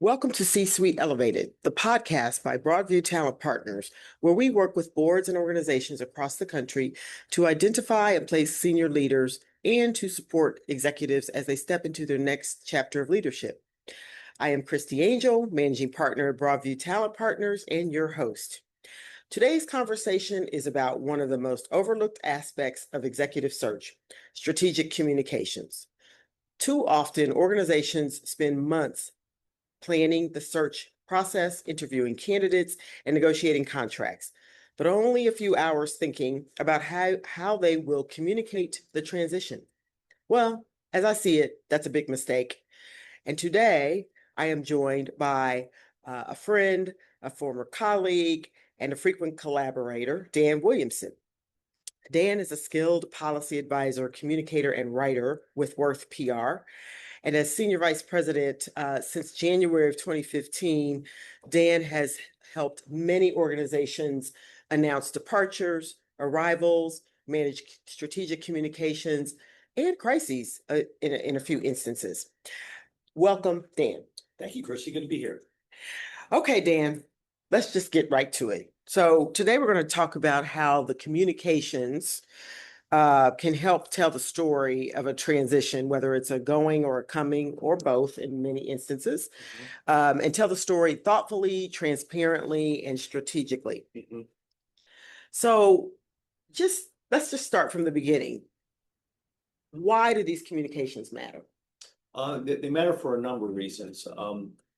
Welcome to C-Suite Elevated, the podcast by Broadview Talent Partners, where we work with boards and organizations across the country to identify and place senior leaders and to support executives as they step into their next chapter of leadership. I am Christie Angel, Managing Partner at Broadview Talent Partners, and your host. Today's conversation is about one of the most overlooked aspects of executive search, strategic communications. Too often, organizations spend months planning the search process, interviewing candidates, and negotiating contracts, but only a few hours thinking about how they will communicate the transition. Well, as I see it, that's a big mistake. And today I am joined by a friend, a former colleague, and a frequent collaborator, Dan Williamson. Dan is a skilled policy advisor, communicator, and writer with Werth PR. And as Senior Vice President since January of 2015, Dan has helped many organizations announce departures, arrivals, manage strategic communications, and crises in a few instances. Welcome, Dan. Thank you, Christy. Good to be here. Okay, Dan, let's just get right to it. So today we're going to talk about how the communications can help tell the story of a transition, whether it's a going or a coming or both in many instances, and tell the story thoughtfully, transparently, and strategically. So let's just start from the beginning. Why do these communications matter? They matter for a number of reasons.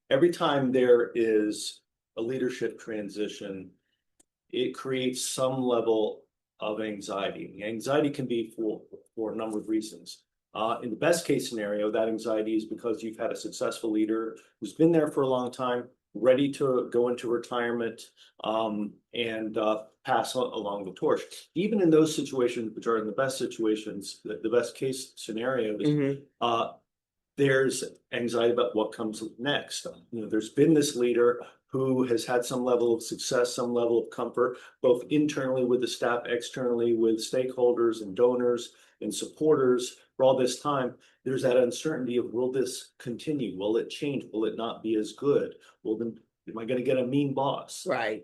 Every time there is a leadership transition, it creates some level of anxiety. The anxiety can be for a number of reasons. In the best case scenario, that anxiety is because you've had a successful leader who's been there for a long time, ready to go into retirement and pass along the torch. Even in those situations, which are in the best situations, the best case scenarios, there's anxiety about what comes next. There's been this leader who has had some level of success, some level of comfort, both internally with the staff, externally with stakeholders and donors and supporters for all this time. There's that uncertainty of, will this continue? Will it change? Will it not be as good? Well, then am I going to get a mean boss? Right.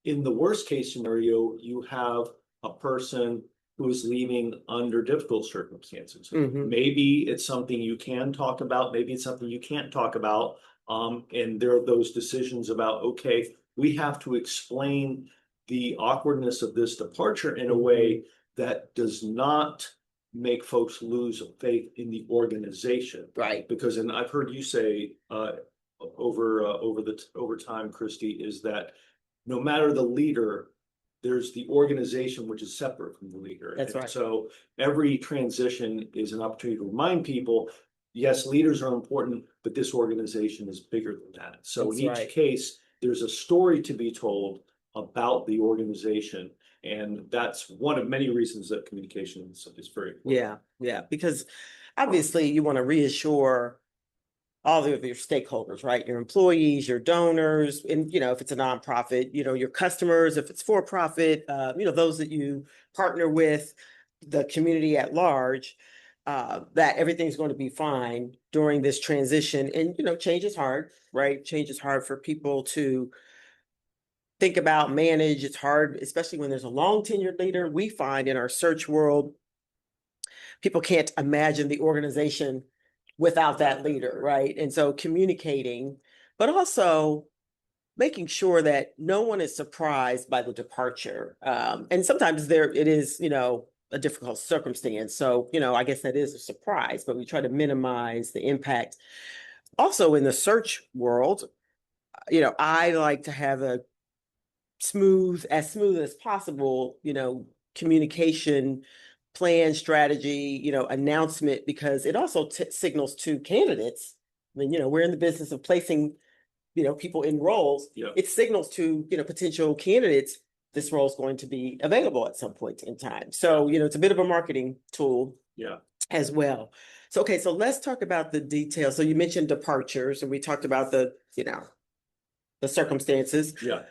In the worst case scenario, you have a person who is leaving under difficult circumstances. Maybe it's something you can talk about. Maybe it's something you can't talk about. And there are those decisions about, okay, we have to explain the awkwardness of this departure in a way that does not make folks lose faith in the organization. Right. Because, and I've heard you say over time, Christy, is that no matter the leader, there's the organization which is separate from the leader. That's right. So every transition is an opportunity to remind people, yes, leaders are important, but this organization is bigger than that. So in each case, there's a story to be told about the organization. And that's one of many reasons that communication is very important. Yeah, because obviously you want to reassure all of your stakeholders, right? Your employees, your donors, and, if it's a nonprofit, your customers, if it's for profit, those that you partner with, the community at large, that everything's going to be fine during this transition. And, change is hard, right? Change is hard for people to think about, manage. It's hard, especially when there's a long tenured leader. We find in our search world, people can't imagine the organization without that leader, right? And so communicating, but also making sure that no one is surprised by the departure. And sometimes it is, a difficult circumstance. So, I guess that is a surprise, but we try to minimize the impact. Also in the search world, I like to have as smooth as possible, communication plan, strategy, announcement, because it also signals to candidates. I mean, we're in the business of placing, people in roles. It signals to, potential candidates, this role is going to be available at some point in time. So, it's a bit of a marketing tool as well. So, okay, so let's talk about the details. So you mentioned departures, and we talked about the circumstances. Yeah.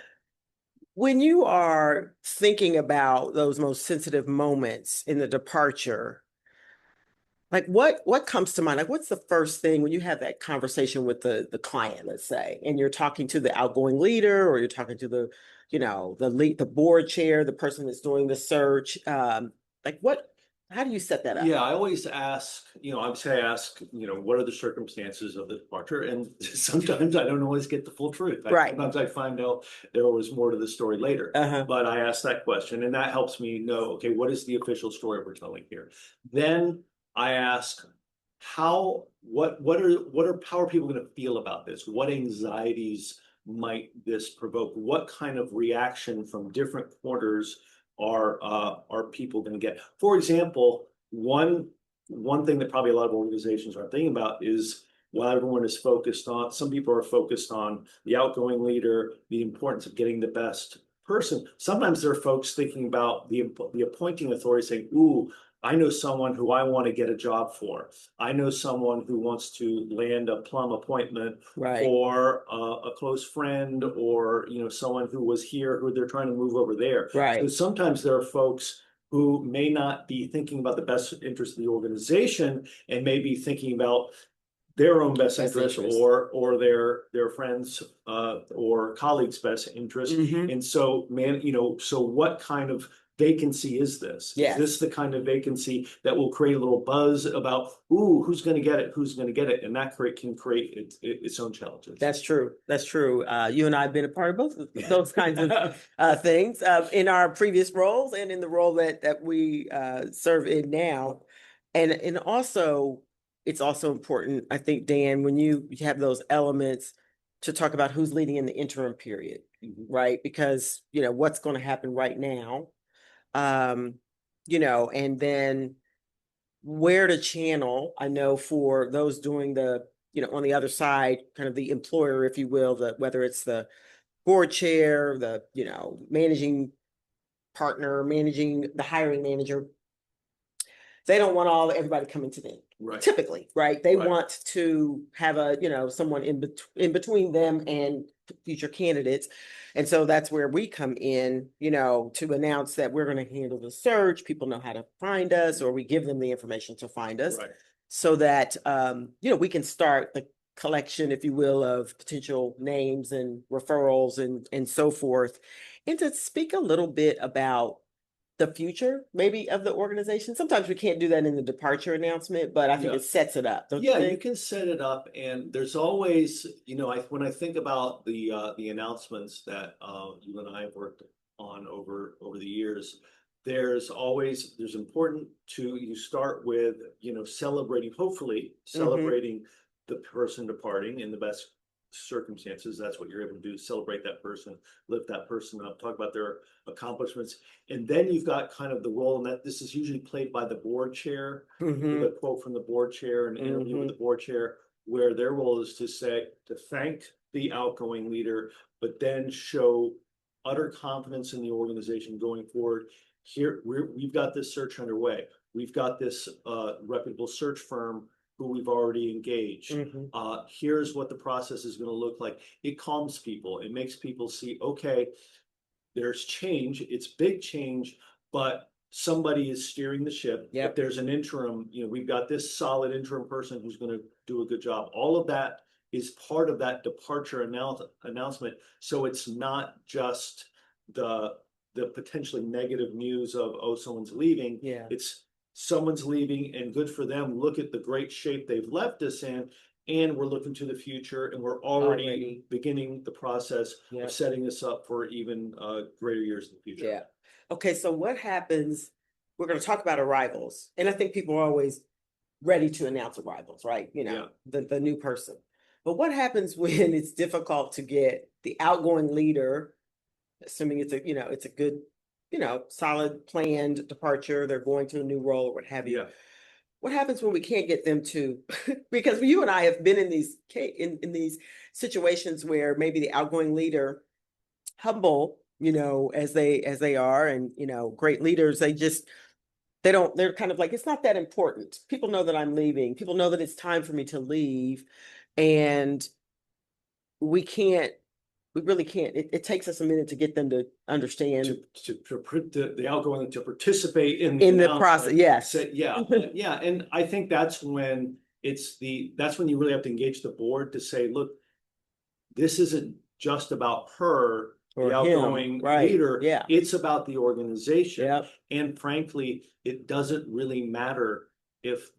When you are thinking about those most sensitive moments in the departure, Like what comes to mind? Like what's the first thing when you have that conversation with the client, let's say, and you're talking to the outgoing leader or you're talking to the, the board chair, the person that's doing the search. Like how do you set that up? Yeah, I always ask, I would say ask, what are the circumstances of the departure? And sometimes I don't always get the full truth. Right. Sometimes I find out there was more to the story later. Uh-huh. But I ask that question and that helps me know, okay, what is the official story we're telling here? Then I ask how how are people going to feel about this? What anxieties might this provoke? What kind of reaction from different quarters are people going to get? For example, one thing that probably a lot of organizations aren't thinking about is while everyone is focused on, some people are focused on the outgoing leader, the importance of getting the best person. Sometimes there are folks thinking about the appointing authority saying, ooh, I know someone who I want to get a job for. I know someone who wants to land a plum appointment Right. for a close friend or someone who was here who they're trying to move over there. Right. So sometimes there are folks who may not be thinking about the best interest of the organization and may be thinking about their own best interest or their friends or colleagues' best interest. Mhm. And so, so what kind of vacancy is this? Yes. Is this the kind of vacancy that will create a little buzz about, ooh, who's going to get it? Who's going to get it? And that can create its own challenges. That's true. That's true. You and I have been a part of both of those kinds of things in our previous roles and in the role that we serve in now. And also, it's also important, I think, Dan, when you have those elements to talk about who's leading in the interim period, right? Because, what's going to happen right now, and then where to channel. I know for those doing the, on the other side, kind of the employer, if you will, whether it's the board chair, the, managing partner, managing the hiring manager, they don't want everybody coming to them. Right. Typically, right? They Right. want to have someone in between them and future candidates. And so that's where we come in, to announce that we're going to handle the search. People know how to find us, or we give them the information to find us, Right. so that we can start the collection, if you will, of potential names and referrals and so forth. And to speak a little bit about the future maybe of the organization. Sometimes we can't do that in the departure announcement, but I think it sets it up. Don't you Yeah, you think? can set it up, and there's always, when I think about the announcements that you and I have worked on over the years, there's important to you start with, celebrating, hopefully celebrating the person departing in the best circumstances. That's what you're able to do, celebrate that person, lift that person up, talk about their accomplishments. And then you've got kind of the role, and that this is usually played by the board chair, with a quote from the board chair, an interview with the board chair, where their role is to thank the outgoing leader, but then show utter confidence in the organization going forward. Here, we've got this search underway. We've got this reputable search firm who we've already engaged. Here's what the process is going to look like. It calms people. It makes people see, okay, there's change. It's big change, but somebody is steering the ship. Yep. If there's an interim, we've got this solid interim person who's going to do a good job. All of that is part of that departure announcement. So it's not just the potentially negative news of, oh, someone's leaving. Yeah. It's someone's leaving and good for them. Look at the great shape they've left us in. And we're looking to the future, and we're already beginning the process of setting us up for even greater years in the future. Yeah. Okay, so what happens? We're going to talk about arrivals, and I think people are always ready to announce arrivals, right? The new person. But what happens when it's difficult to get the outgoing leader, assuming it's a good, solid planned departure, they're going to a new role or what have you. Yeah. What happens when we can't get them to, because you and I have been in these situations where maybe the outgoing leader, humble, as they are, and great leaders, they're kind of like, it's not that important. People know that I'm leaving. People know that it's time for me to leave. And we can't we really can't. It takes us a minute to get them to understand The outgoing to participate in in the announcement. process. Yes. Yeah, yeah, and I think that's when that's when you really have to engage the board to say, look, this isn't just about her, Or the him, outgoing right, leader. yeah. It's about the organization. Yep. And frankly, it doesn't really matter if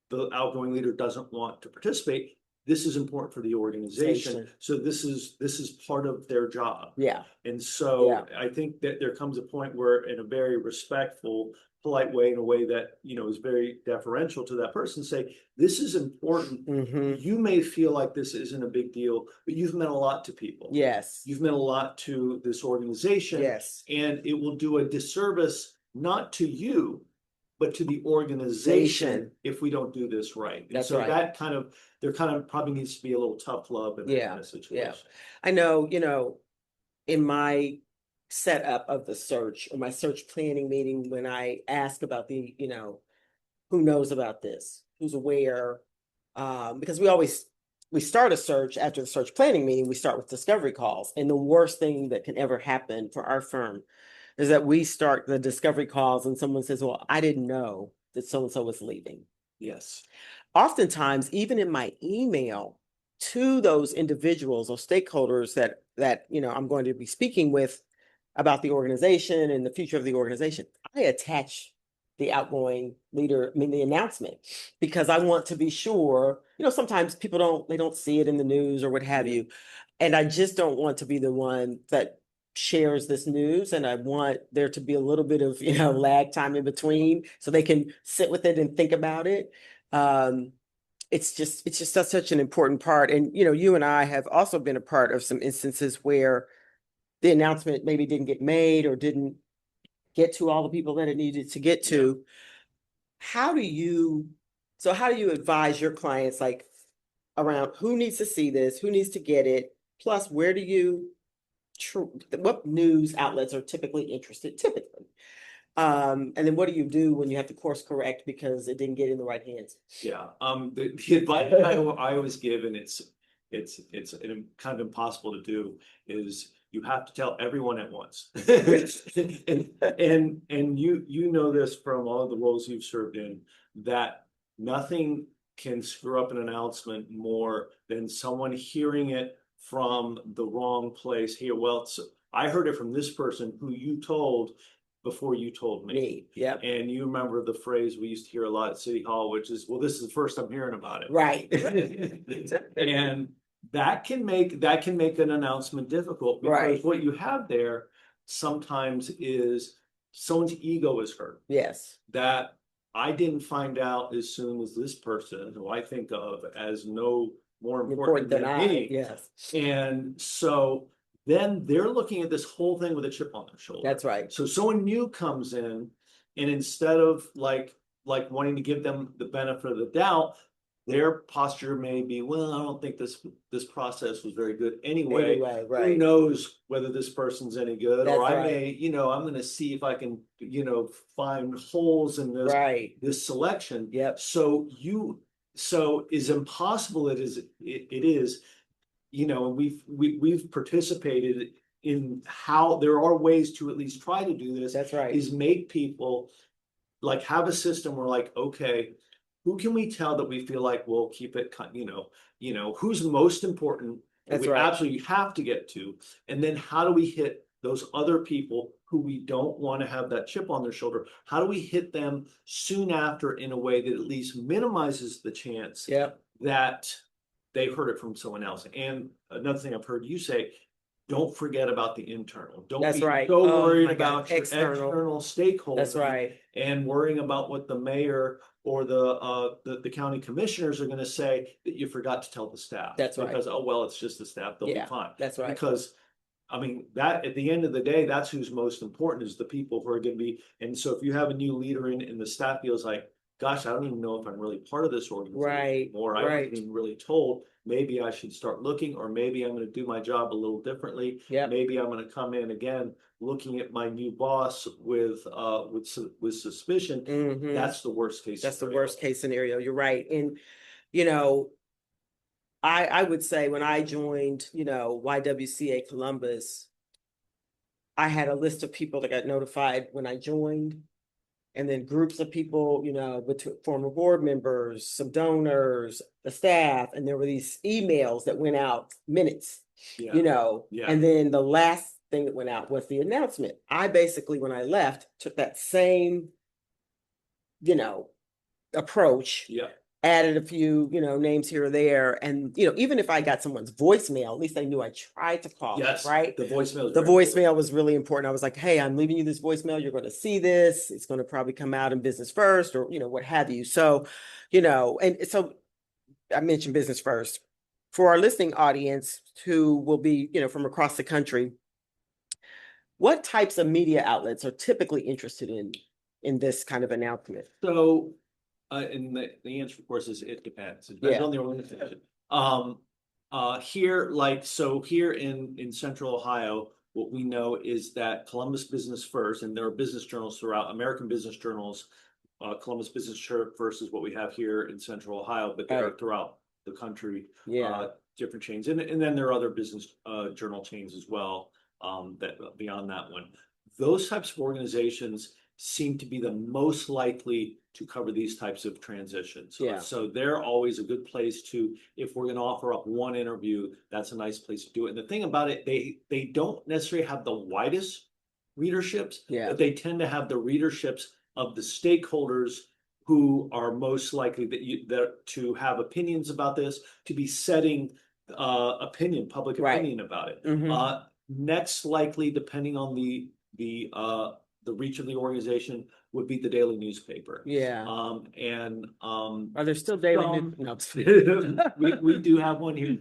the outgoing leader doesn't want to participate. This is important for the organization. So this is part of their job. Yeah. And so Yeah. I think that there comes a point where, in a very respectful, polite way, in a way that, you know, is very deferential to that person, say, this is important. Mhm. You may feel like this isn't a big deal, but you've meant a lot to people. Yes. You've meant a lot to this organization. Yes. And it will do a disservice, not to you, but to the organization if we don't do this right. And That's so right. that kind of, there kind of probably needs to be a little tough love in that kind of situation. Yeah. I know, you know, in my setup of the search or my search planning meeting, when I ask about the, you know, who knows about this, who's aware, because we start a search after the search planning meeting, we start with discovery calls. And the worst thing that can ever happen for our firm is that we start the discovery calls and someone says, well, I didn't know that so-and-so was leaving. Yes. Oftentimes, even in my email to those individuals or stakeholders that you know I'm going to be speaking with about the organization and the future of the organization, I attach the outgoing leader, I mean the announcement, because I want to be sure, you know, sometimes people don't see it in the news or what have you. And I just don't want to be the one that shares this news, and I want there to be a little bit of, you know, lag time in between so they can sit with it and think about it. Um, it's just such an important part. And, you know, you and I have also been a part of some instances where the announcement maybe didn't get made or didn't get to all the people that it needed to get to. How do you, so how do you advise your clients, like around who needs to see this, who needs to get it? Plus, where do you, what news outlets are typically interested, typically? And then what do you do when you have to course correct because it didn't get in the right hands? Yeah. The advice I always give, and it's kind of impossible to do, is you have to tell everyone at once. and you know this from all the roles you've served in, that nothing can screw up an announcement more than someone hearing it from the wrong place. Here, well, I heard it from this person who you told before you told me. Yeah. And you remember the phrase we used to hear a lot at City Hall, which is, well, this is the first I'm hearing about it. Right. And that can make an announcement difficult, because what you have there sometimes is someone's ego is hurt. Yes. That I didn't find out as soon as this person, who I think of as no more important than me. Yes. And so then they're looking at this whole thing with a chip on their shoulder. That's right. So someone new comes in, and instead of like wanting to give them the benefit of the doubt, their posture may be, well, I don't think this process was very good anyway. Who knows whether this person's any good? Or I may, you know, I'm going to see if I can, you know, find holes in this selection. Yep. So as impossible it is, you know, we've participated in how there are ways to at least try to do this. That's right. Is make people like have a system where, like, okay, who can we tell that we feel like we'll keep it, you know, who's most important that we absolutely have to get to, and then how do we hit those other people who we don't want to have that chip on their shoulder? How do we hit them soon after in a way that at least minimizes the chance that they heard it from someone else? And another thing I've heard you say, don't forget about the internal. Don't be so worried about your external stakeholders. That's right. And worrying about what the mayor or the county commissioners are going to say, that you forgot to tell the staff. That's right. Because, oh, well, it's just the staff, they'll be fine. That's right. Because I mean, that at the end of the day, that's who's most important, is the people who are going to be. And so if you have a new leader in, and the staff feels like, gosh, I don't even know if I'm really part of this organization, or I wasn't even really told, maybe I should start looking, or maybe I'm going to do my job a little differently. Maybe I'm going to come in again looking at my new boss with suspicion. That's the worst case. That's the worst case scenario. You're right. And, you know, I would say when I joined, YWCA Columbus, I had a list of people that got notified when I joined. And then groups of people, between former board members, some donors, the staff, and there were these emails that went out minutes, Yeah. and then the last thing that went out was the announcement. I basically, when I left, took that same, approach. Yeah. Added a few, names here or there. And, even if I got someone's voicemail, at least I knew I tried to call them, Yes. right? The voicemail. is The very voicemail was really important. I was like, hey, I'm leaving you this voicemail. You're going to see this. It's going to probably come out in Business First or, what have you. So, and so I mentioned Business First. For our listening audience who will be, from across the country, what types of media outlets are typically interested in this kind of announcement? So, and the answer, of course, is it depends. It depends Yeah. on the organization. Here in Central Ohio, what we know is that Columbus Business First, and there are business journals throughout, American business journals. Columbus Business First is what we have here in Central Ohio, but they're Right. throughout the country. Yeah. Different chains, and then there are other business journal chains as well. That beyond that one, those types of organizations seem to be the most likely to cover these types of transitions. Yeah. So they're always a good place to, if we're going to offer up one interview, that's a nice place to do it. And the thing about it, they don't necessarily have the widest readerships, Yeah. but they tend to have the readerships of the stakeholders who are most likely that to have opinions about this, to be setting public Right. opinion about it. Mhm. Next likely, depending on the reach of the organization, would be the daily newspaper. Yeah. Are there still daily no, we do have one here.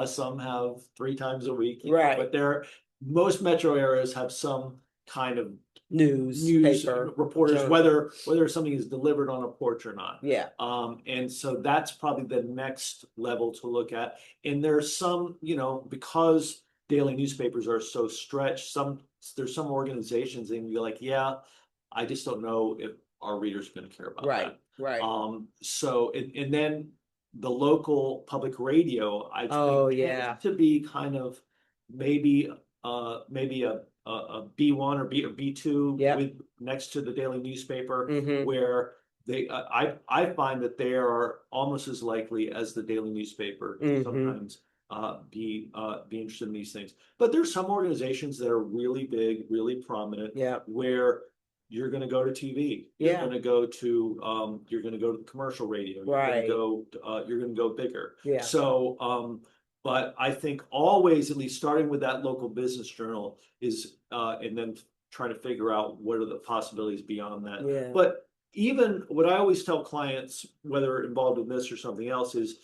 Some have 3 times a week. Right. But most metro areas have some kind of news Newspaper, reporters, journal. whether something is delivered on a porch or not. Yeah. And so that's probably the next level to look at. And there's some, because daily newspapers are so stretched, there's some organizations and you're like, yeah, I just don't know if our readers are going to care about that. Right. So and then the local public radio, I think tends to be kind of maybe a B1 or B2 with next to the daily newspaper, where I find that they are almost as likely as the daily newspaper to sometimes be interested in these things. But there's some organizations that are really big, really prominent, where you're going to go to TV. You're going to go to the commercial radio. You're going to go bigger. Yeah. So but I think always, at least starting with that local business journal is and then trying to figure out what are the possibilities beyond that. Yeah. But even what I always tell clients, whether involved in this or something else, is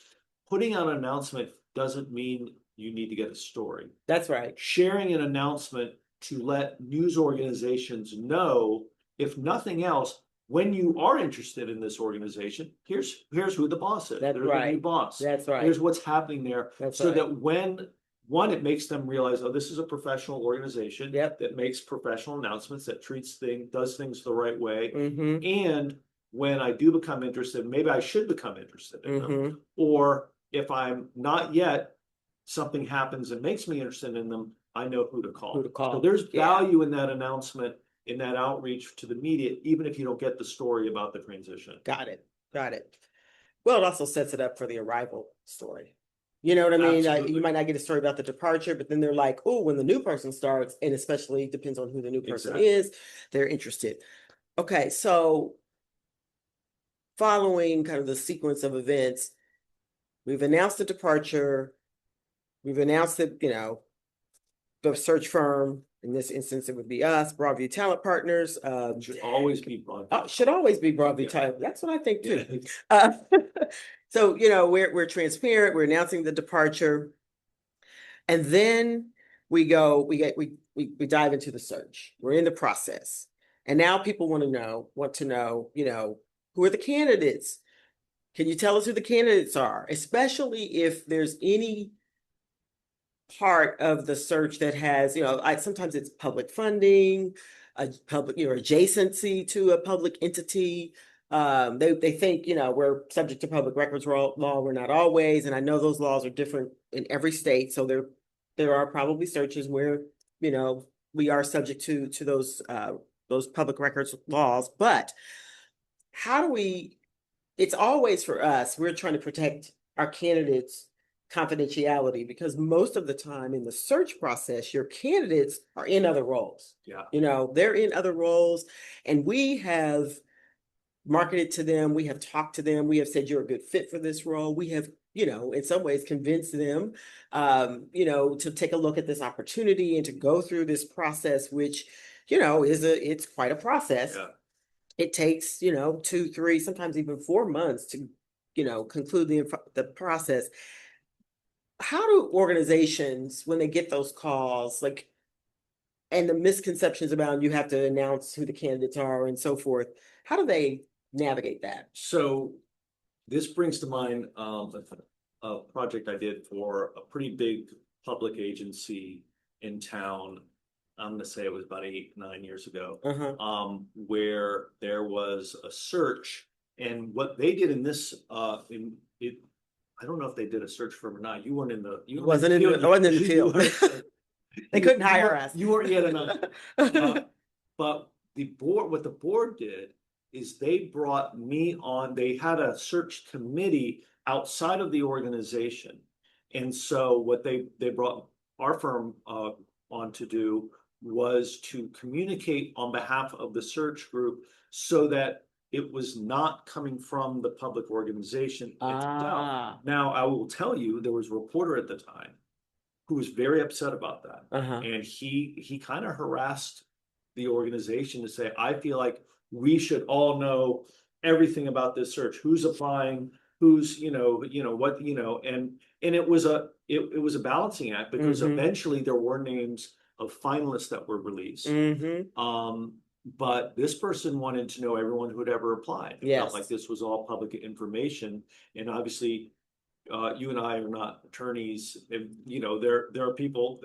putting out an announcement doesn't mean you need to get a story. That's right. Sharing an announcement to let news organizations know, if nothing else, when you are interested in this organization, here's who the boss is. That's There's right. the new boss. That's right. Here's what's happening there. That's so right. that when it makes them realize, oh, this is a professional organization that makes professional announcements, that does things the right way. And when I do become interested, maybe I should become interested in them. Or if I'm not yet, something happens that makes me interested in them, I know who to call. So there's value in that announcement, in that outreach to the media, even if you don't get the story about the transition. Got it. Well, it also sets it up for the arrival story. You know what I mean? You might not get a story about the departure, but then they're like, oh, when the new person starts, and especially depends on who the new person is, they're interested. Okay, so following kind of the sequence of events, we've announced the departure, we've announced that, the search firm, in this instance, it would be us, Broadview Talent Partners. Should always be Broadview. Should always be Broadview Talent. That's what I think too. So, we're transparent, we're announcing the departure. And then we dive into the search. We're in the process. And now people want to know, who are the candidates? Can you tell us who the candidates are? Especially if there's any part of the search that has, sometimes it's public funding, a public, adjacency to a public entity. They think, we're subject to public records law. We're not always, and I know those laws are different in every state. So there are probably searches where, we are subject to those public records laws. But how do we, it's always for us, we're trying to protect our candidates' confidentiality, because most of the time in the search process, your candidates are in other roles. Yeah. They're in other roles, and we have marketed to them, we have talked to them, we have said you're a good fit for this role. We have, in some ways convinced them, to take a look at this opportunity and to go through this process, which, it's quite a process. Yeah. It takes, 2, 3, sometimes even 4 months to, conclude the process. How do organizations, when they get those calls, like, and the misconceptions about you have to announce who the candidates are and so forth, how do they navigate that? So this brings to mind a project I did for a pretty big public agency in town. I'm gonna say it was about 8, 9 years ago, where there was a search, and what they did in this, I don't know if they did a search firm or not. You weren't in the, I wasn't in the field. They couldn't hire us. You weren't yet enough. But what the board did is they brought me on. They had a search committee outside of the organization, and so what they brought our firm on to do was to communicate on behalf of the search group, so that it was not coming from the public organization itself. Now, I will tell you, there was a reporter at the time who was very upset about that. And he kind of harassed the organization to say, I feel like we should all know everything about this search, who's applying, who's, what, and it was a balancing act, because eventually there were names of finalists that were released. But this person wanted to know everyone who had ever applied. It felt like this was all public information. And obviously, you and I are not attorneys, and there are people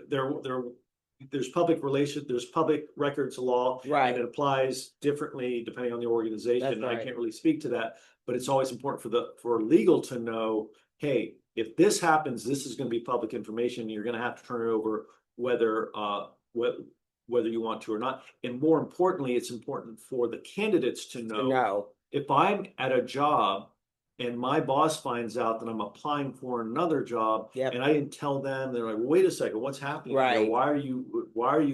there's public relations, there's public records law, right, and it applies differently depending on the organization. Right. I can't really speak to that, but it's always important for legal to know, hey, if this happens, this is going to be public information. You're going to have to turn it over, whether you want to or not. And more importantly, it's important for the candidates to know if I'm at a job and my boss finds out that I'm applying for another job, and I didn't tell them, they're like, well, wait a second, what's happening? Right. Why are you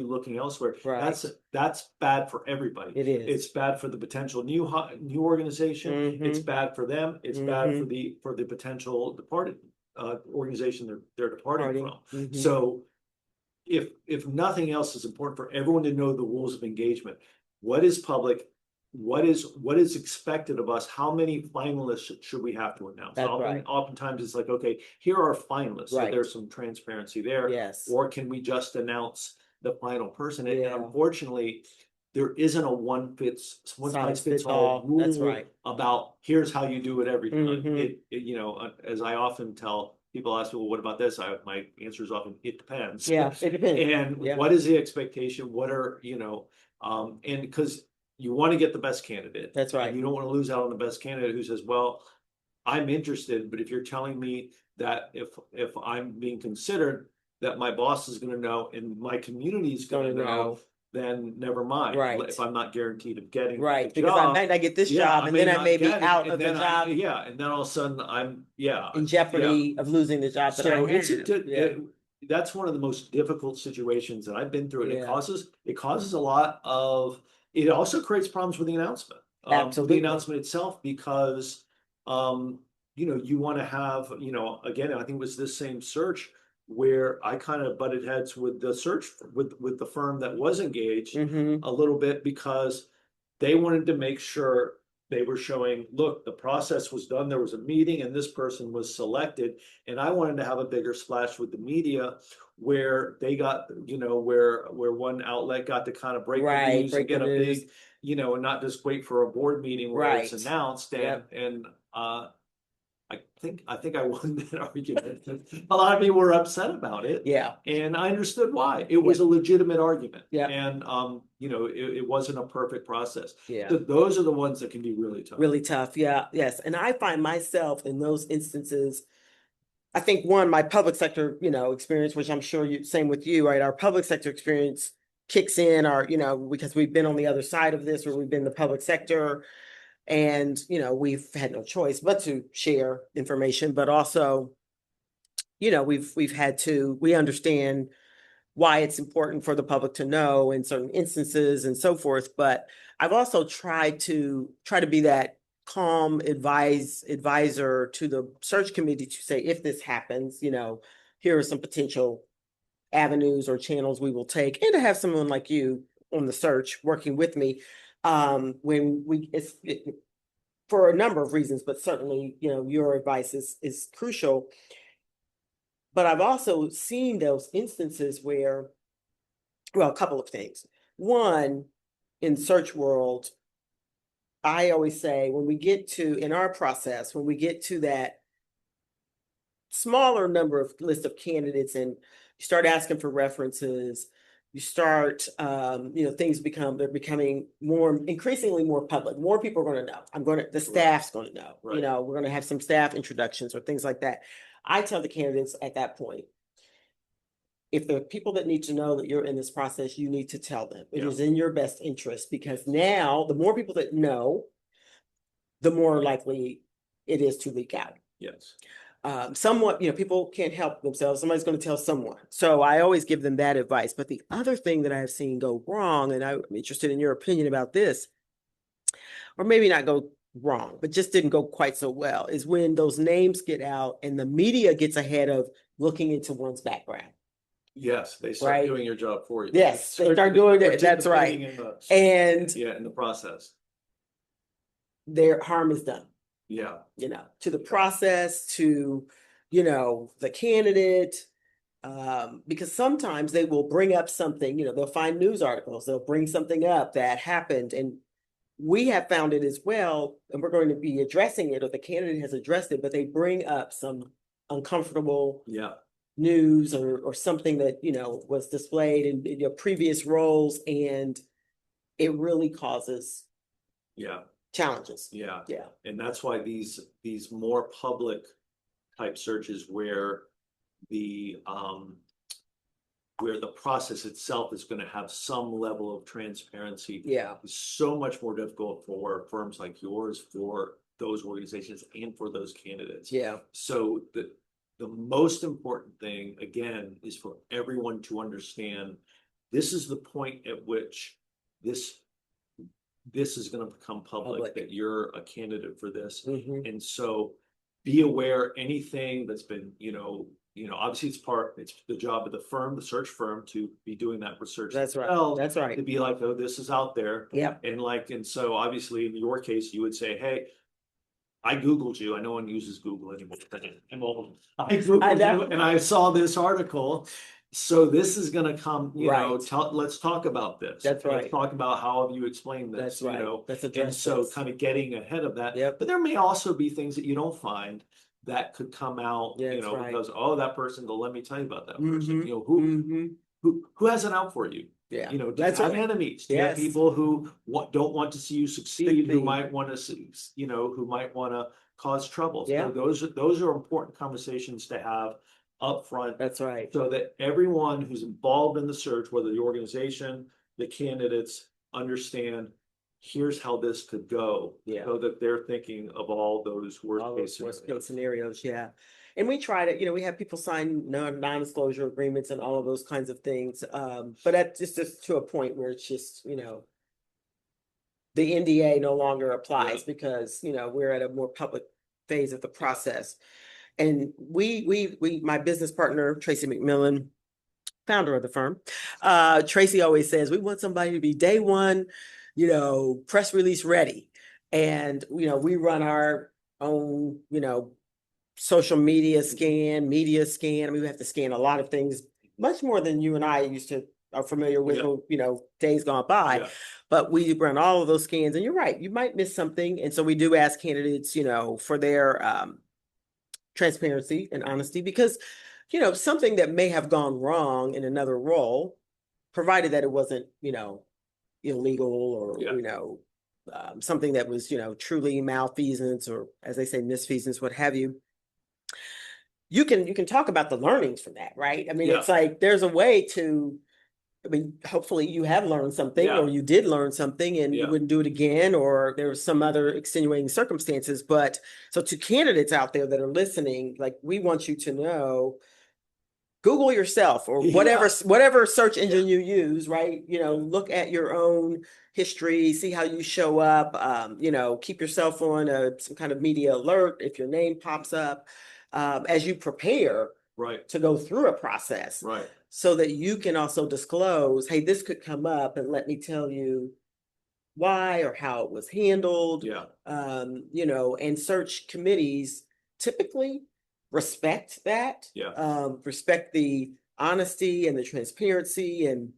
looking elsewhere? Right. That's bad for everybody. It is. It's bad for the potential new organization. It's bad for them. It's bad for the potential departed organization they're departing from. So if nothing else, is important for everyone to know the rules of engagement. What is public? What is expected of us? How many finalists should we have to announce? Oftentimes it's like, okay, here are finalists. So there's some transparency there. Yes. Or can we just announce the final person? And unfortunately, there isn't a one size fits all rule about here's how you do it every time. As I often tell people, ask me, well, what about this? My answer is often, it depends. Yeah, it depends. And what is the expectation? What are, and because you want to get the best candidate. That's right. And you don't want to lose out on the best candidate who says, well, I'm interested, but if you're telling me that if I'm being considered, that my boss is going to know and my community is going to know, then never mind. Right. If I'm not guaranteed of getting the because job, I might not get this job, and then I may be out of the job. And then all of a sudden I'm in jeopory of losing the job that I had. That's one of the most difficult situations that I've been through, and it causes a lot of. It also creates problems with the announcement. Absolutely. The announcement itself, because you want to have, again, I think it was this same search where I kind of butted heads with the search with the firm that was engaged a little bit, because they wanted to make sure they were showing, look, the process was done, there was a meeting and this person was selected. And I wanted to have a bigger splash with the media, where they got, where one outlet got to kind of break the news and get a big, and not just wait for a board meeting where it's announced. And I I think I won that argument. A lot of people were upset about it. Yeah. And I understood why. It was a legitimate argument. Yeah. And, you know, it wasn't a perfect process. Yeah. So those are the ones that can be really tough. Really tough. Yeah. Yes. And I find myself in those instances, I think one, my public sector, you know, experience, which I'm sure you, same with you, right? Our public sector experience kicks in our, you know, because we've been on the other side of this, where we've been in the public sector. And, you know, we've had no choice but to share information, but also, you know, we've had to, we understand why it's important for the public to know in certain instances and so forth. But I've also tried to be that calm advisor to the search committee to say, if this happens, you know, here are some potential avenues or channels we will take, and to have someone like you on the search working with me when for a number of reasons, but certainly, you know, your advice is crucial. But I've also seen those instances where, well, a couple of things. One, in search world, I always say when we get to, in our process, when we get to that smaller number of list of candidates and you start asking for references, you start, you know, they're becoming increasingly more public. More people are going to know. The staff's going to know, you know, we're going to have some staff introductions or things like that. I tell the candidates at that point, if there are people that need to know that you're in this process, you need to tell them. It is in your best interest, because now the more people that know, the more likely it is to leak out. Yes. Somewhat, you know, people can't help themselves. Somebody's going to tell someone. So I always give them that advice. But the other thing that I've seen go wrong, and I'm interested in your opinion about this, or maybe not go wrong, but just didn't go quite so well, is when those names get out and the media gets ahead of looking into one's background. Yes, they start doing your job for you. Yes, they start doing it. That's right. And in the process, their harm is done. Yeah. You know, to the process, to, you know, the candidate, because sometimes they will bring up something, you know, they'll find news articles, they'll bring something up that happened, and we have found it as well, and we're going to be addressing it, or the candidate has addressed it, but they bring up some uncomfortable news or something that, you know, was displayed in your previous roles, and it really causes challenges. Yeah. And that's why these more public type searches where the process itself is going to have some level of transparency is so much more difficult for firms like yours, for those organizations, and for those candidates. So the most important thing, again, is for everyone to understand this is the point at which this is going to become public, that you're a candidate for this. And so be aware anything that's been, you know, obviously it's the job of the firm, the search firm, to be doing that research. That's right. That's right. To be like, oh, this is out there. And so obviously in your case, you would say, hey, I Googled you. I know one uses Google anymore. I Googled you and I saw this article. So this is going to come, you know, let's talk about this. That's right. Let's talk about how have you explained this. That's right. You know? That's and so kind of getting ahead of that. But there may also be things that you don't find that could come out, you know, because, oh, that person, let me tell you about that person. You know, who has it out for you? You know, do you have enemies? Do you have people who don't want to see you succeed, who might want to see, you know, who might want to cause trouble? So those are important conversations to have up front. That's right. So that everyone who's involved in the search, whether the organization, the candidates, understand here's how this could go. So that they're thinking of all those worst case scenarios. And we try to, you know, we have people sign non-disclosure agreements and all of those kinds of things. But that's just to a point where it's just, you know, the NDA no longer applies because, you know, we're at a more public phase of the process. And my business partner, Tracy McMillan, founder of the firm, Tracy always says, we want somebody to be day one, you know, press release ready. And, you know, we run our own, you know, social media scan. I mean, we have to scan a lot of things, much more than you and I are familiar with, you know, days gone by. But we run all of those scans, and you're right, you might miss something. And so we do ask candidates, you know, for their transparency and honesty, because, you know, something that may have gone wrong in another role, provided that it wasn't, you know, illegal or, Yeah. you know, something that was, you know, truly malfeasance or, as they say, misfeasance, what have you. You can talk about the learnings from that, right? I mean, Yeah. it's like there's a way to, I mean, hopefully you have learned something Yeah. or you did learn something and you Yeah. wouldn't do it again, or there was some other extenuating circumstances. But so to candidates out there that are listening, like we want you to know, Google yourself or Yeah. whatever search engine you use, right? You know, look at your own history, see how you show up, you know, keep yourself on some kind of media alert if your name pops up, as you prepare Right. to go through a process. Right. So that you can also disclose, hey, this could come up and let me tell you why or how it was handled. Yeah. You know, and search committees typically respect that. Yeah. Respect the honesty and the transparency and,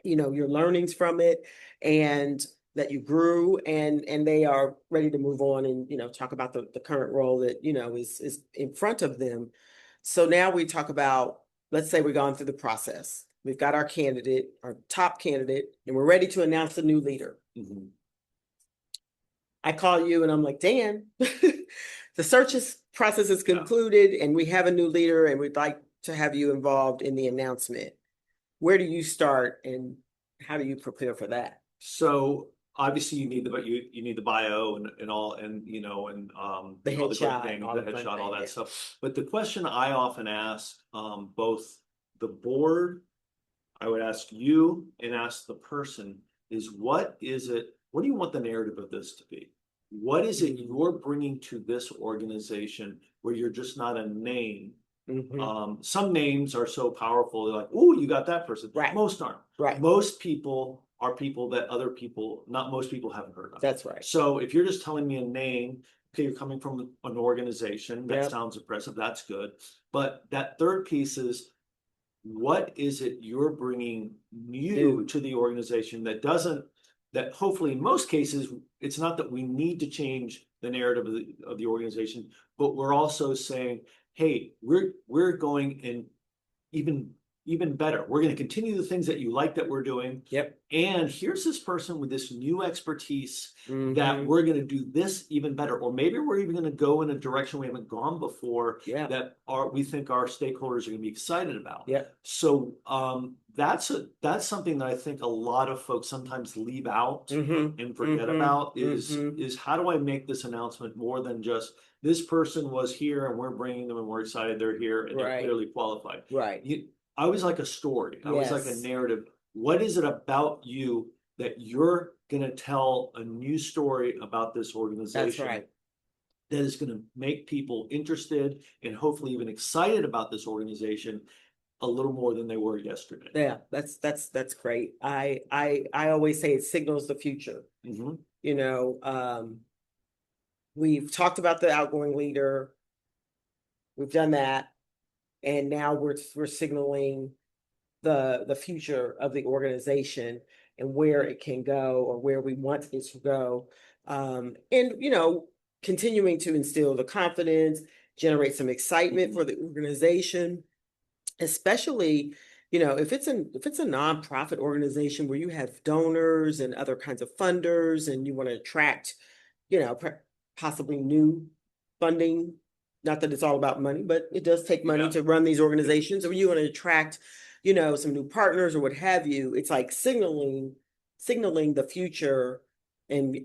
you know, your learnings from it, and that you grew, and they are ready to move on and, you know, talk about the current role that, you know, is in front of them. So now we talk about, let's say we've gone through the process. We've got our candidate, our top candidate, and we're ready to announce the new leader. Mhm. I call you and I'm like, Dan, the process is concluded and we have a new leader and we'd like to have you involved in the announcement. Where do you start and how do you prepare for that? So obviously you need you need the bio and all, and you know, and The all the good headshot, things, all the the fun headshot, all thing, that yeah. stuff. But the question I often ask both the board, I would ask you and ask the person is, what is it? What do you want the narrative of this to be? What is it you're bringing to this organization where you're just not a name? Some names are so powerful, they're like, oh, you got that person. Right. Most aren't. Right. Most people are people that other people, not most people, haven't heard of. That's right. So if you're just telling me a name, okay, you're coming from an organization, that Yep. sounds impressive, that's good. But that third piece is, what is it you're bringing new to the organization that doesn't, that hopefully in most cases, it's not that we need to change the narrative of the organization, but we're also saying, hey, we're going in even better. We're going to continue the things that you like that we're doing. Yep. And here's this person with this new expertise that Mhm. we're going to do this even better. Or maybe we're even going to go in a direction we haven't gone before, Yeah. that we think our stakeholders are going to be excited about. Yeah. So that's something that I think a lot of folks sometimes leave out and forget about is how do I make this announcement more than just this person was here and we're bringing them and we're excited they're here and they're Right. clearly qualified. Right. I always like a story. I always like a Yes. narrative. What is it about you that you're going to tell a new story about this That's organization right. that is going to make people interested and hopefully even excited about this organization a little more than they were yesterday? Yeah, that's great. I always say it signals the future. Mhm. You know, we've talked about the outgoing leader. We've done that. And now we're signaling the future of the organization and where it can go or where we want it to go. And, you know, continuing to instill the confidence, generate some excitement for the organization, especially, you know, if it's a nonprofit organization where you have donors and other kinds of funders and you want to attract, you know, possibly new funding. Not that it's all about money, but it does take money Yeah. to run these organizations. Or you want to attract, you know, some new partners or what have you. It's like signaling the future and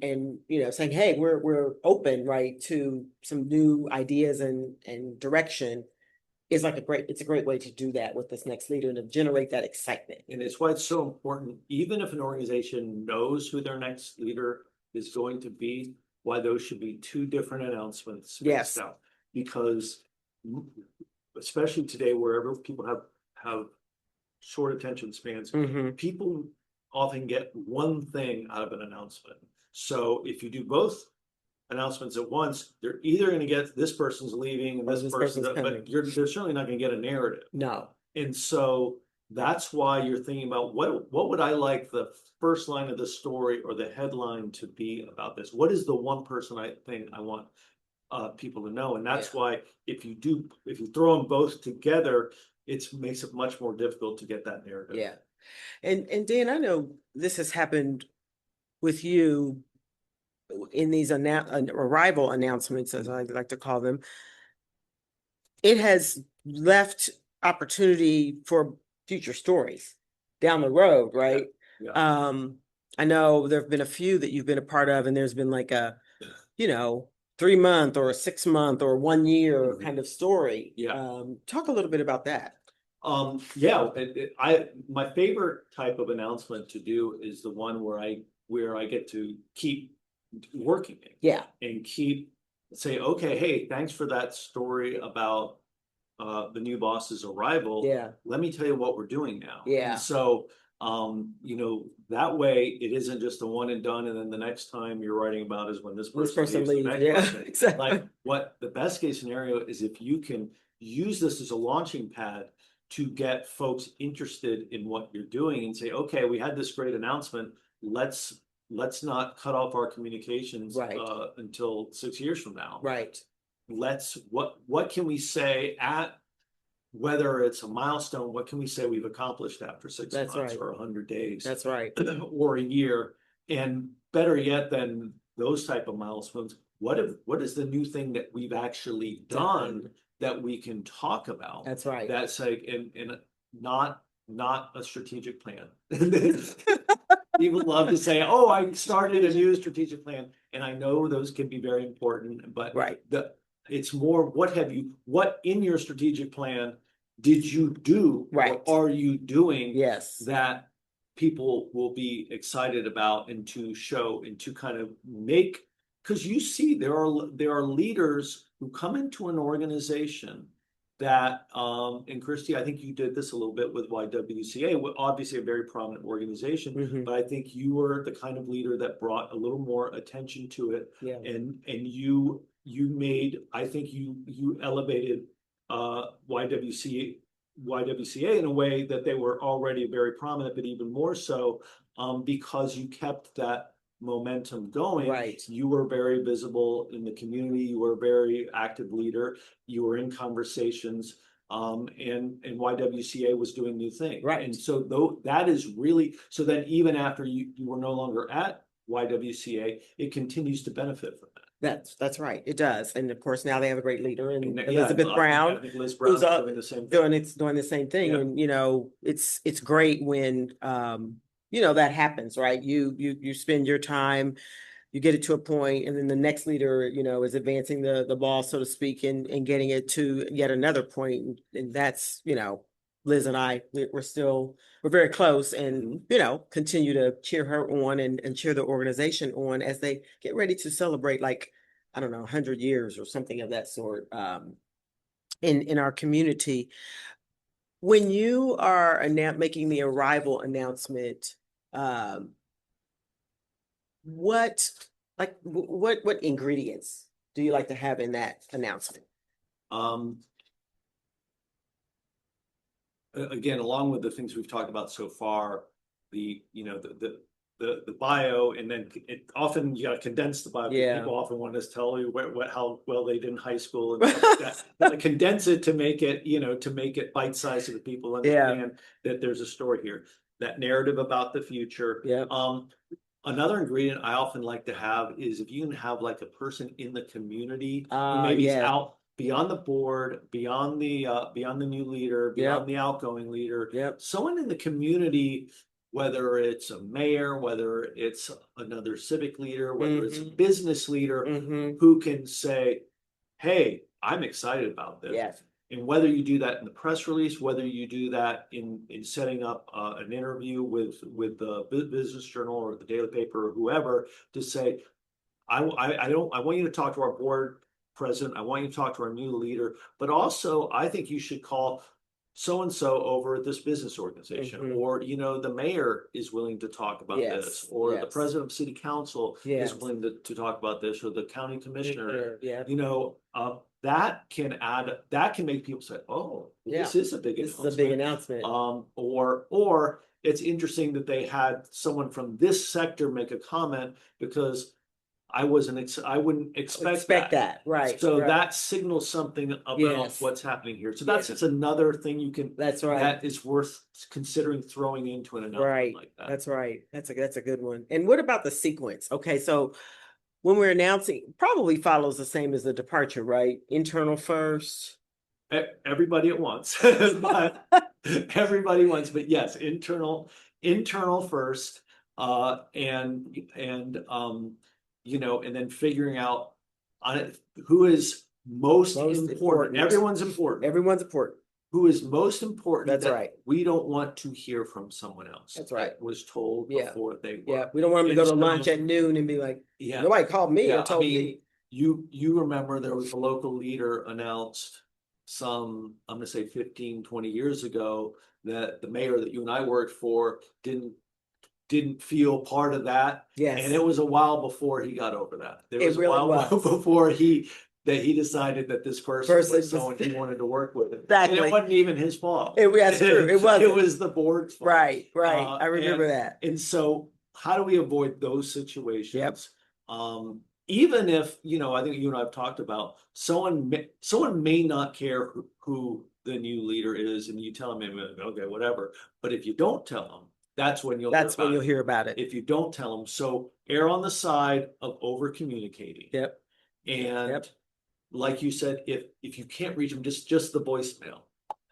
you know, saying, hey, we're open, right, to some new ideas and direction is like it's a great way to do that with this next leader and to generate that excitement. And it's why it's so important, even if an organization knows who their next leader is going to be, why those should be two different announcements. Yes. Out. Because especially today, wherever people have short attention spans, people often get one thing out of an announcement. So if you do both announcements at once, they're either going to get this person's leaving and this person's but they're certainly not going to get a narrative. No. And so that's why you're thinking about what would I like the first line of the story or the headline to be about this? What is the one person I think I want people to know. And that's why if you throw them both together, it makes it much more difficult to get that narrative. Yeah. And Dan, I know this has happened with you in these arrival announcements, as I like to call them. It has left opportunity for future stories down the road, right? Yeah. I know there have been a few that you've been a part of, and there's been like a, 3-month or a 6-month or 1 year kind of story. Yeah. Talk a little bit about that. Yeah, my favorite type of announcement to do is the one where I get to keep working it. Yeah. And say, okay, hey, thanks for that story about the new boss's arrival. Yeah. Let me tell you what we're doing now. Yeah. And so that way it isn't just a one and done, and then the next time you're writing about is when this person leaves. Yeah, exactly. Like, what the best case scenario is, if you can use this as a launching pad to get folks interested in what you're doing and say, okay, we had this great announcement. Let's not cut off our communications until 6 years from now. Right. What can we say at, whether it's a milestone, what can we say we've accomplished after 6 months or 100 days? That's right. Or a year. And better yet than those type of milestones, what is the new thing that we've actually done that we can talk about? That's right. That's like, and not a strategic plan. People love to say, oh, I started a new strategic plan. And I know those can be very important, but it's more, what in your strategic plan did you do? Right. What are you doing? Yes. That people will be excited about, and to show and to kind of make, because you see there are leaders who come into an organization that, and Christie, I think you did this a little bit with YWCA, obviously a very prominent organization, but I think you were the kind of leader that brought a little more attention to it. Yeah. And you made, I think you elevated YWCA in a way that they were already very prominent, but even more so because you kept that momentum going. Right. You were very visible in the community. You were a very active leader. You were in conversations, and YWCA was doing new things. Right. And so that is really, so then even after you were no longer at YWCA, it continues to benefit from that. That's right. It does. And of course, now they have a great leader in And, Elizabeth Brown, I think Liz Brown's doing the same thing. doing the same thing. And it's great when that happens, right? You spend your time, you get it to a point, and then the next leader, is advancing the ball, so to speak, and getting it to yet another point. And that's, Liz and I, we're very close, and, continue to cheer her on and cheer the organization on as they get ready to celebrate, like, I don't know, 100 years or something of that sort, in our community. When you are making the arrival announcement, what ingredients do you like to have in that announcement? Again, along with the things we've talked about so far, the bio, and then often you got to condense the bio. Yeah. People often want us to tell you how well they did in high school and stuff like that. But condense it to make it bite-sized so that people understand that there's a story here. That narrative about the future. Yeah. Another ingredient I often like to have is if you can have like a person in the community who maybe is out beyond the board, beyond the new leader, beyond the outgoing leader, someone in the community, whether it's a mayor, whether it's another civic leader, whether it's a business leader, who can say, hey, I'm excited about this. Yes. And whether you do that in the press release, whether you do that in setting up an interview with the Business Journal or the Daily Paper or whoever, to say, I want you to talk to our board president, I want you to talk to our new leader, but also I think you should call so-and-so over at this business organization, or the mayor is willing to talk about this, or the president of city council is willing to talk about this, or the county commissioner. That can make people say, oh, this is a big announcement. This is a big announcement. Or it's interesting that they had someone from this sector make a comment, because I wouldn't expect that, right? So right. that signals something about Yes. what's happening here. So that's just another thing you can, That's right. that is worth considering throwing into an announcement Right. like that. That's right. That's a good one. And what about the sequence? Okay, so when we're announcing, probably follows the same as the departure, right? Internal first. Everybody at once, but everybody wants, but yes, internal first, and and then figuring out on it who is most important. Everyone's important. Everyone's important. Who is most important? That's that right. We don't want to hear from someone else. That's right. That was told before they were. Yeah, we don't want them to go to lunch at noon and be like, yeah, nobody called me or told me. You remember there was a local leader announced some, I'm gonna say 15, 20 years ago, that the mayor that you and I worked for didn't feel part of that. Yes. And it was a while before he got over that. There was It really a while was. before he decided that this person was someone he wanted to work with. Exactly. And it wasn't even his fault. That's true. It wasn't. It was the board's fault. Right. I remember that. And so how do we avoid those situations? Yep. Even if, I think you and I have talked about someone may not care who the new leader is, and you tell them, okay, whatever. But if you don't tell them, that's when you'll hear about it. If you don't tell them, so err on the side of over communicating. Yep. And like you said, if you can't reach them, just the voicemail.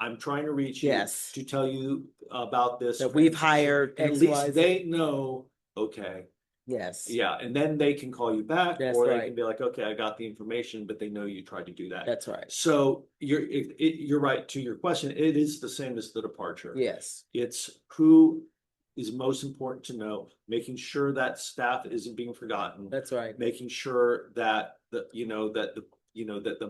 I'm trying to reach you to tell you about this. That we've hired At least they know, okay. Yes. Yeah, and then they can call you back, That's or right. they can be like, okay, I got the information, but they know you tried to do that. That's right. So you're right to your question. It is the same as the departure. Yes. It's who is most important to know, making sure that staff isn't being forgotten. That's right. Making sure that the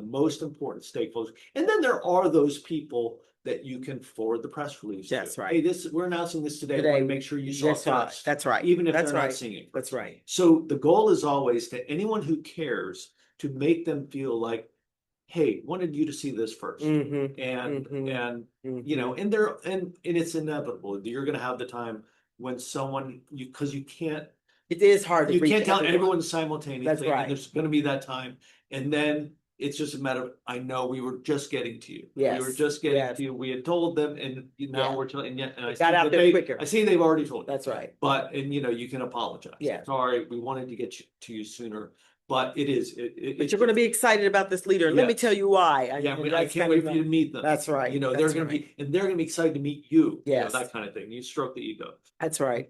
most important stakeholders, and then there are those people that you can forward the press release. That's to. right. Hey, we're announcing this today. I want to make sure you saw it. That's right. Even if That's they're right. not seeing it. That's right. So the goal is always to anyone who cares to make them feel like, hey, wanted you to see this 1st. And it's inevitable. You're going to have the time when someone because you can't. It is hard. You can't tell everyone simultaneously. That's right. And there's going to be that time, and then it's just a matter of, I know we were just getting to you. Yes. We were just getting to you. We had told them, and now we're telling. And I got out there quicker. I see they've already told you. That's right. But you can apologize. Yeah. Sorry, we wanted to get to you sooner. But it is. But you're going to be excited about this leader. Let me tell you why. I can't wait for you to meet them. That's right. They're going to be excited to meet you. Yes. That kind of thing. You stroke the ego. That's right.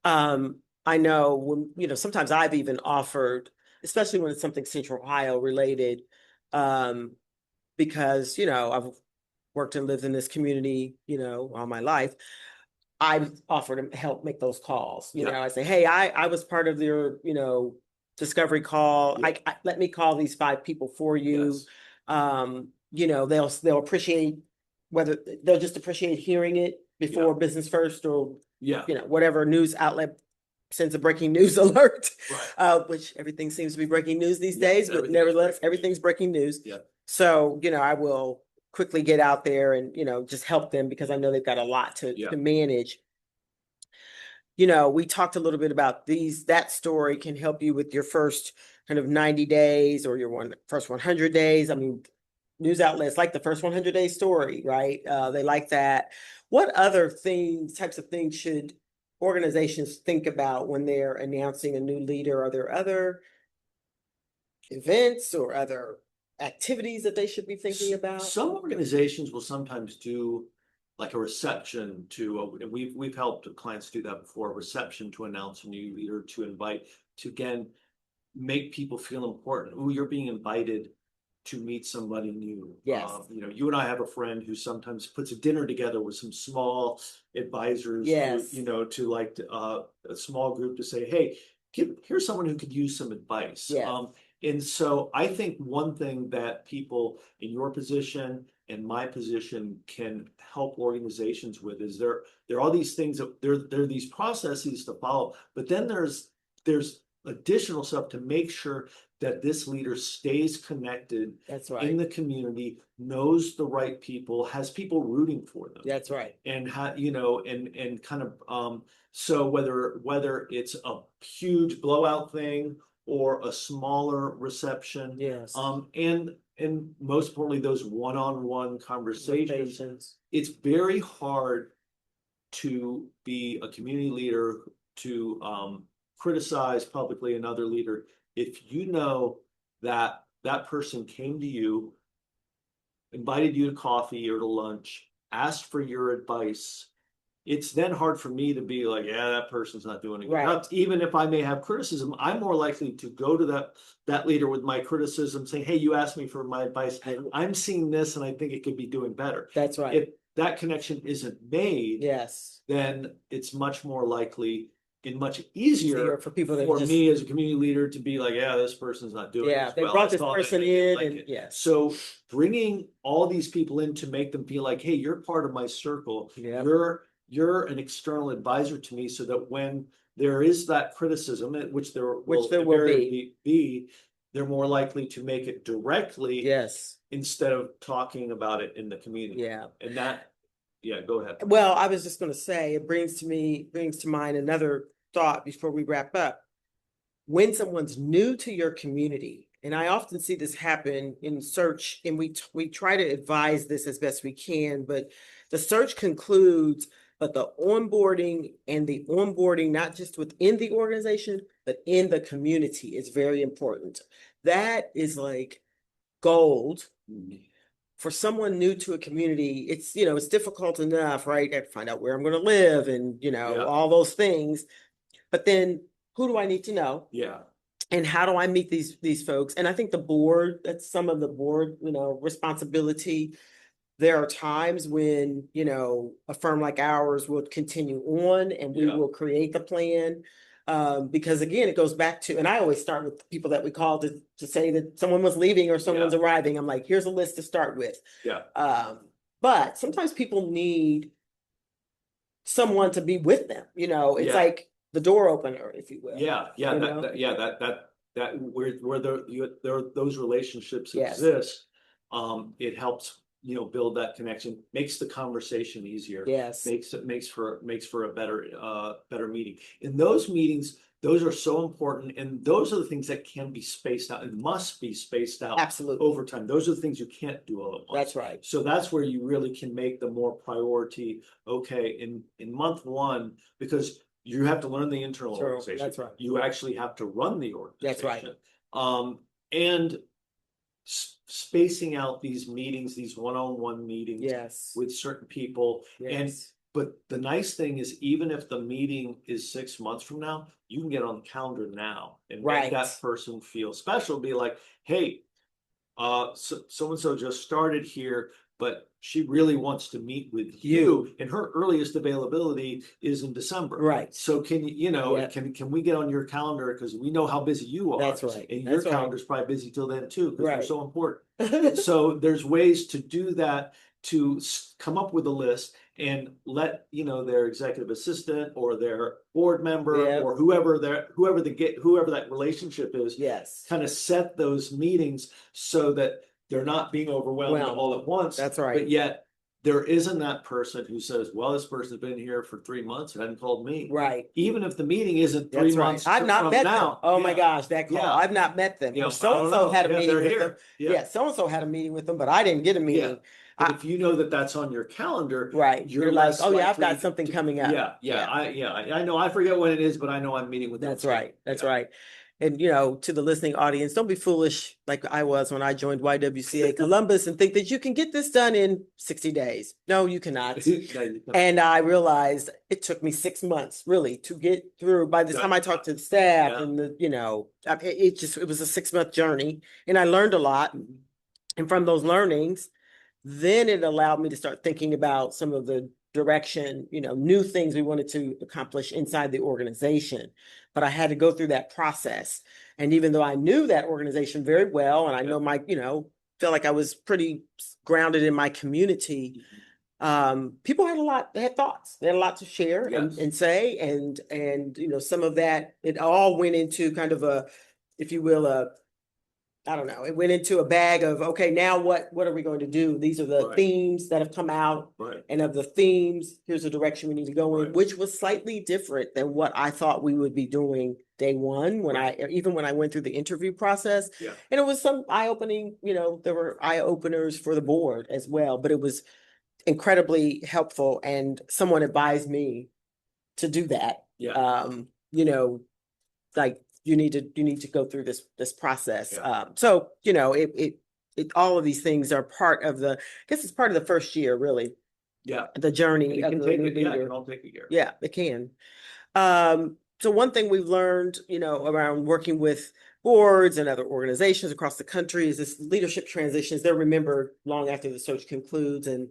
I know when, sometimes I've even offered, especially when it's something Central Ohio related, because, I've worked and lived in this community, all my life. I've offered to help make those calls. I say, hey, I was part of your, discovery call. Let me call these 5 people for you. They'll appreciate they'll just appreciate hearing it before Business First or whatever news outlet sends a breaking news alert, which everything seems to be breaking news these days, but nevertheless, everything's breaking news. So, I will quickly get out there and, just help them because I know they've got a lot to manage. We talked a little bit about that story can help you with your first kind of 90 days or your first 100 days. I mean, news outlets like the first 100-day story, right? They like that. What other types of things should organizations think about when they're announcing a new leader? Are there other events or other activities that they should be thinking about? Some organizations will sometimes do like a reception we've helped clients do that before, a reception to announce a new leader, to invite, to again, make people feel important. Oh, you're being invited to meet somebody new. Yes. You and I have a friend who sometimes puts a dinner together with some small advisors, to like a small group to say, hey, here's someone who could use some advice. Yes. And so I think one thing that people in your position and my position can help organizations with is there are all these things that there are these processes to follow, but then there's additional stuff to make sure that this leader stays connected. That's right. In the community, knows the right people, has people rooting for them. That's right. And and kind of so whether it's a huge blowout thing or a smaller reception. Yes. And most importantly, those one-on-one conversations. It's very hard to be a community leader, to criticize publicly another leader if you know that that person came to you, invited you to coffee or to lunch, asked for your advice. It's then hard for me to be like, yeah, that person's not doing it good enough. Even if I may have criticism, I'm more likely to go to that leader with my criticism, saying, hey, you asked me for my advice. I'm seeing this and I think it could be doing better. That's right. If that connection isn't made, yes, then it's much more likely and much easier for people that for me as a community leader to be like, yeah, this person's not doing it. Yeah, they brought this person in, and yes. So bringing all these people in to make them feel like, hey, you're part of my circle. Yeah. You're an external advisor to me, so that when there is that criticism, which there will be, they're more likely to make it directly. Yes. Instead of talking about it in the community. Yeah. And that. Yeah, go ahead. Well, I was just going to say, it brings to mind another thought before we wrap up. When someone's new to your community, and I often see this happen in search, and we try to advise this as best we can, but the search concludes, but the onboarding, not just within the organization, but in the community is very important. That is like gold. For someone new to a community, it's difficult enough, right? I have to find out where I'm going to live and, all those things. But then who do I need to know? Yeah. And how do I meet these folks? And I think the board, that's some of the board, responsibility. There are times when, a firm like ours will continue on and we will create the plan. Because again, it goes back to, and I always start with the people that we call to say that someone was leaving or someone's arriving. I'm like, here's a list to start with. Yeah. But sometimes people need someone to be with them. It's like the door opener, if you will. Yeah. Where those relationships exist, it helps build that connection, makes the conversation easier. Yes. Makes for a better meeting. In those meetings, those are so important, and those are the things that can be spaced out and must be spaced out. Absolutely. Over time. Those are the things you can't do all at once. That's right. So that's where you really can make the more priority. Okay, in month one, because you have to learn the internal organization. That's right. You actually have to run the organization. That's right. And spacing out these meetings, these one-on-one meetings with certain people. But the nice thing is, even if the meeting is 6 months from now, you can get on the calendar now and make that person feel special. Be like, hey, so-and-so just started here, but she really wants to meet with you, and her earliest availability is in December. Right. So can can we get on your calendar, because we know how busy you are. That's right. And your calendar's probably busy till then too, because they're so important. So there's ways to do that, to come up with a list and let their executive assistant or their board member or whoever that relationship is, kind of set those meetings so that they're not being overwhelmed all at once. That's right. But yet there isn't that person who says, well, this person's been here for 3 months and hadn't called me. Right. Even if the meeting isn't 3 months I've not met now. them. Oh my gosh, that call. I've not met them. So-and-so had a meeting with them. Yeah, so-and-so had a meeting with them, but I didn't get a meeting. But if you know that that's on your calendar, you're like, oh yeah, I've got something coming up. I know. I forget what it is, but I know I'm meeting with them. That's right. That's right. And to the listening audience, don't be foolish like I was when I joined YWCA Columbus and think that you can get this done in 60 days. No, you cannot. And I realized it took me 6 months really to get through. By the time I talked to the staff and it was a 6-month journey, and I learned a lot. And from those learnings, then it allowed me to start thinking about some of the direction, new things we wanted to accomplish inside the organization. But I had to go through that process. And even though I knew that organization very well, and I know felt like I was pretty grounded in my community, people they had thoughts, they had a lot to share and say. And some of that, it all went into kind of a, if you will, I don't know, it went into a bag of, okay, now what are we going to do? These are the themes that have come out. And of the themes, here's the direction we need to go in, which was slightly different than what I thought we would be doing day one when even when I went through the interview process. Yeah. And it was some eye-opening, there were eye-openers for the board as well, but it was incredibly helpful, and someone advised me to do that. Yeah. Like you need to go through this process. Yeah. So, all of these things are part of I guess it's part of the first year, really, Yeah. the journey It of can the take new it, yeah, it leader. can all take a year. Yeah, it can. So one thing we've learned, around working with boards and other organizations across the country is this leadership transitions. They're remembered long after the search concludes. And,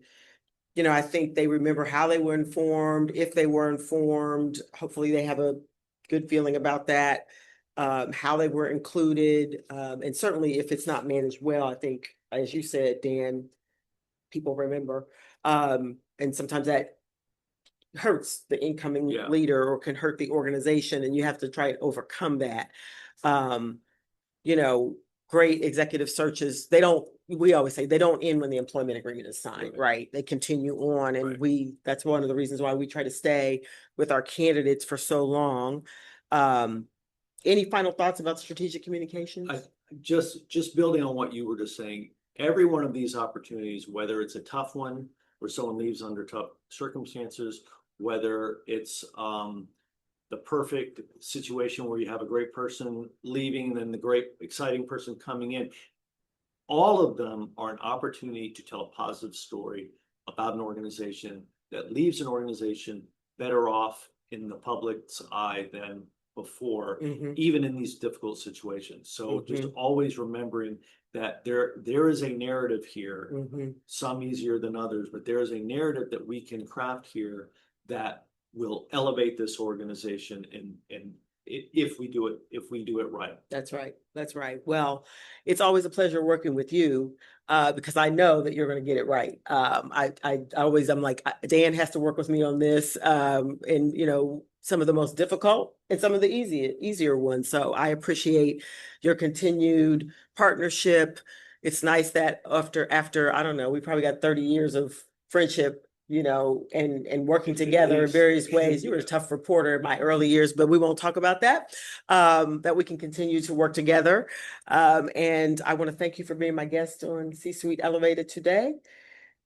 I think they remember how they were informed, if they were informed. Hopefully they have a good feeling about that, how they were included. And certainly if it's not managed well, I think, as you said, Dan, people remember. And sometimes that hurts the incoming Yeah. leader or can hurt the organization, and you have to try to overcome that. Um, Great executive searches, we always say they don't end when the employment agreement is signed, right? They continue on, and Right. that's one of the reasons why we try to stay with our candidates for so long. Any final thoughts about strategic communications? Just building on what you were just saying, every one of these opportunities, whether it's a tough one where someone leaves under tough circumstances, whether it's the perfect situation where you have a great person leaving and then the great exciting person coming in, all of them are an opportunity to tell a positive story about an organization that leaves an organization better off in the public's eye than before, even in these difficult situations. So just always remembering that there is a narrative here, some easier than others, but there is a narrative that we can craft here that will elevate this organization and if we do it right. That's right. That's right. Well, it's always a pleasure working with you, because I know that you're going to get it right. I'm like, Dan has to work with me on this, and some of the most difficult and some of the easier ones. So I appreciate your continued partnership. It's nice that after I don't know, we probably got 30 years of friendship, and working together in various ways. You were a tough reporter in my early years, but we won't talk about that. That we can continue to work together. And I want to thank you for being my guest on C-Suite Elevated today.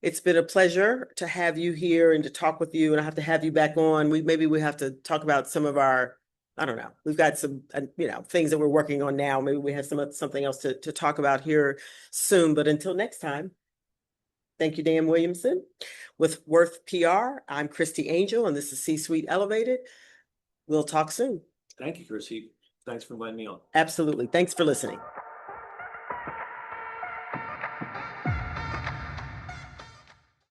It's been a pleasure to have you here and to talk with you, and I have to have you back on. Maybe we have to talk about some of our, I don't know, we've got some, things that we're working on now. Maybe we have something else to talk about here soon, but until next time. Thank you, Dan Williamson. With Werth PR, I'm Christie Angel, and this is C-Suite Elevated. We'll talk soon. Thank you, Chrissy. Thanks for inviting me on. Absolutely. Thanks for listening.